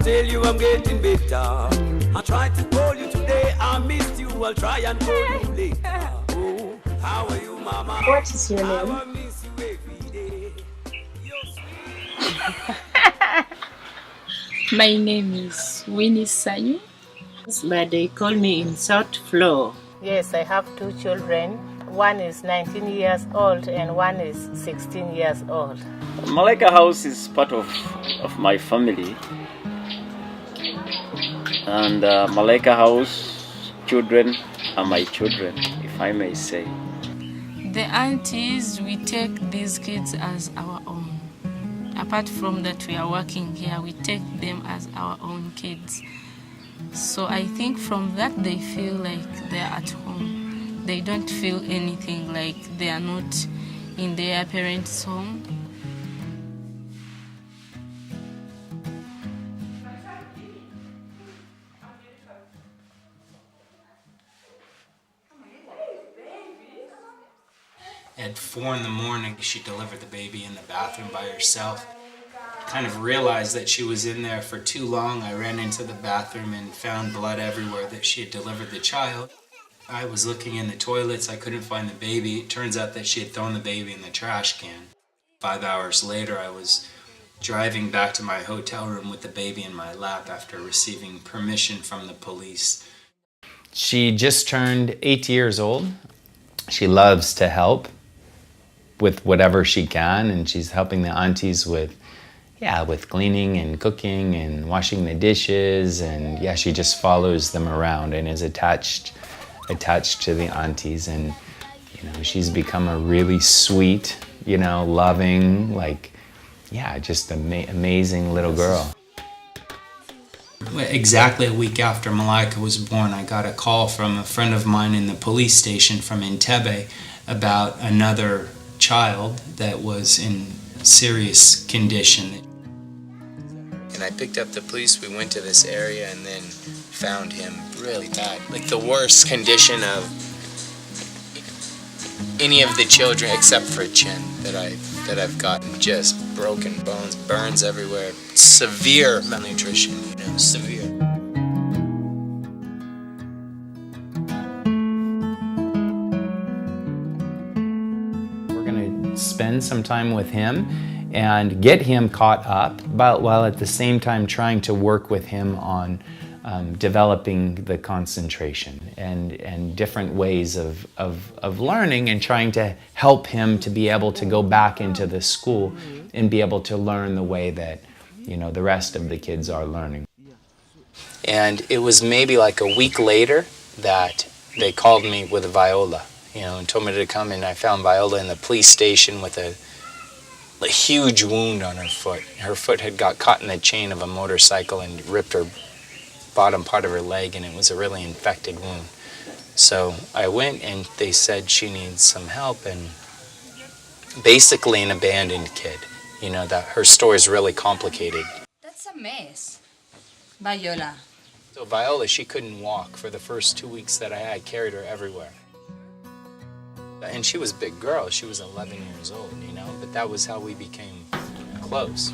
tell you I'm getting better. I tried to call you today, I missed you. I'll try and call you later. Oh, how are you, mama? What is your How name? I miss you every day. You're sweet. My name is Winnie Sanyu. But they call me in South Floor. Yes, I have two children. One is 19 years old and one is 16 years old. Malaika House is part of my family. And Malaika House children are my children, if I may say. The aunties, we take these kids as our own. Apart from that, we are working here, we take them as our own kids. So I think from that they feel like they're at home. They don't feel anything like they are not in their parents' home. At 4 in the morning, she delivered the baby in the bathroom by herself. Kind of realized that she was in there for too long. I ran into the bathroom and found blood everywhere that she had delivered the child. I was looking in the toilets, I couldn't find the baby. It turns out that she had thrown the baby in the trash can. 5 hours later, I was driving back to my hotel room with the baby in my lap after receiving permission from the police. She just turned 8 years old. She loves to help with whatever she can, and she's helping the aunties with cleaning and cooking and washing the dishes, and she just follows them around and is attached to the aunties. And she's become a really sweet, loving, just amazing little girl. Exactly a week after Malaika was born, I got a call from a friend of mine in the police station from Entebbe about another child that was in serious condition. And I picked up the police, we went to this area and then found him really bad. Like the worst condition of any of the children except for Chen that I've gotten. Just broken bones, burns everywhere, severe malnutrition, severe. We're gonna spend some time with him and get him caught up, but while at the same time trying to work with him on developing the concentration and different ways of learning, and trying to help him to be able to go back into the school and be able to learn the way that the rest of the kids are learning. And it was maybe like a week later that they called me with Viola, and told me to come, and I found Viola in the police station with a huge wound on her foot. Her foot had got caught in the chain of a motorcycle and ripped her bottom part of her leg, and it was a really infected wound. So I went and they said she needs some help, and basically an abandoned kid. That her story is really complicated. That's a mess. Viola. So Viola, she couldn't walk for the first 2 weeks that I carried her everywhere. And she was a big girl, she was 11 years old, but that was how we became close.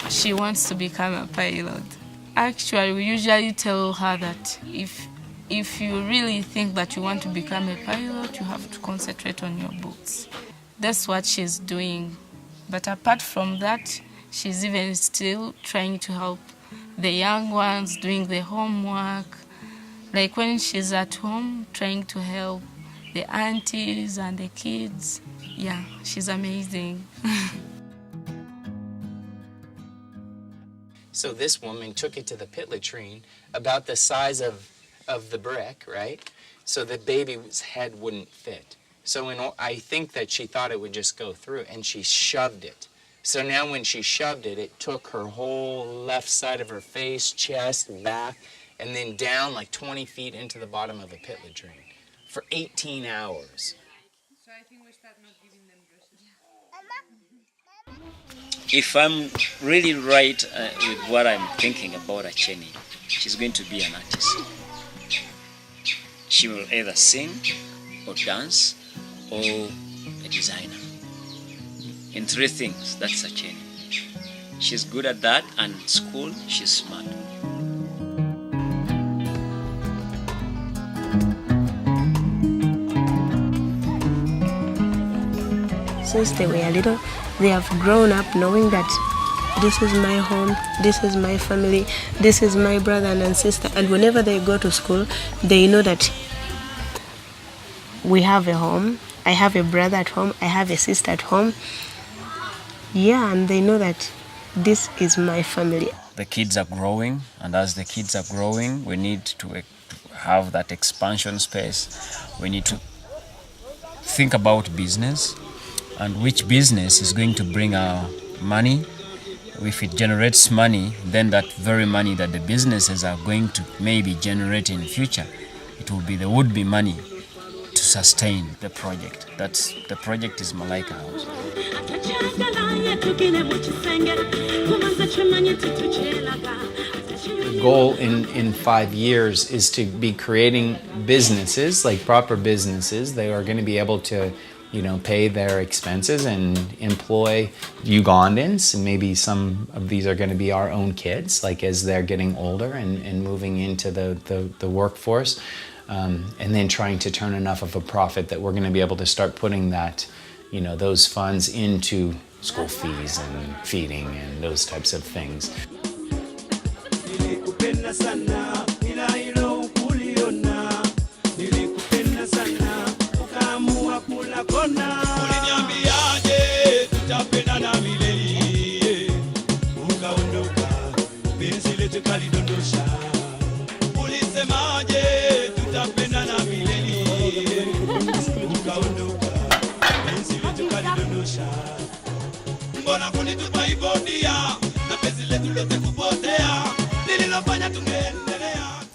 She wants to become a pilot. Actually, we usually tell her that if you really think that you want to become a pilot, you have to concentrate on your books. That's what she's doing. But apart from that, she's even still trying to help the young ones doing the homework. Like when she's at home, trying to help the aunties and the kids. Yeah, she's amazing. So this woman took it to the pit latrine about the size of the brick, right? So the baby's head wouldn't fit. So I think that she thought it would just go through, and she shoved it. So now when she shoved it, it took her whole left side of her face, chest, back, and then down like 20 feet into the bottom of a pit latrine for 18 hours. So I think we start not giving them dresses. If I'm really right with what I'm thinking about Acheni, she's going to be an artist. She will either sing or dance or a designer. in 3 things. That's Acheni. She's good at that, and school, she's smart. Since they were little, they have grown up knowing that this is my home, this is my family, this is my brother and sister. And whenever they go to school, they know that we have a home. I have a brother at home, I have a sister at home. Yeah, and they know that this is my family. The kids are growing, and as the kids are growing, we need to have that expansion space. We need to think about business, and which business is going to bring our money. If it generates money, then that very money that the businesses are going to maybe generate in future, it will be the would-be money to sustain the project. The project is Malaika House. The goal in 5 years is to be creating businesses, like proper businesses. They are going to be able to, pay their expenses and employ Ugandans. And maybe some of these are going to be our own kids, like as they're getting older and moving into the workforce. And then trying to turn enough of a profit that we're going to be able to start putting that, those funds into school fees and feeding and those types of things.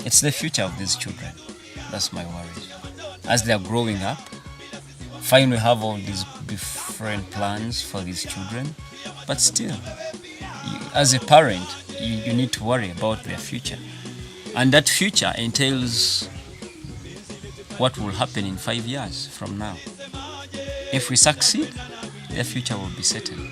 It's the future of these children. That's my worry. As they are growing up, fine, we have all these different plans for these children, but still, as a parent, you need to worry about their future. And that future entails what will happen in 5 years from now. If we succeed, their future will be settled.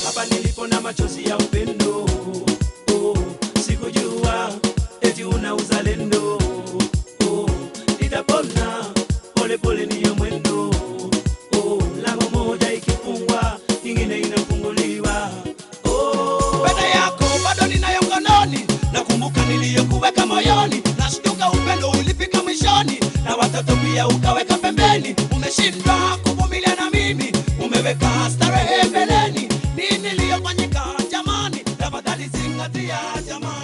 Hapa nilipo na machozi ya upendo, sikujua eti una uzalendo, nitapona pole pole niyo mwendo, lango moja ikifungwa nyingine inafunguliwa. Penda yako bado ninayo mkononi, nakumbuka niliyokuweka moyoni, nashtuka upendo ulifika mwishoni, na watoto pia ukaweka pembeni. Umeshindwa kuvumilia na mimi, umeweka starehe mbeleni. Nini liyofanyika jamani? Tafadhali zingatia jamani.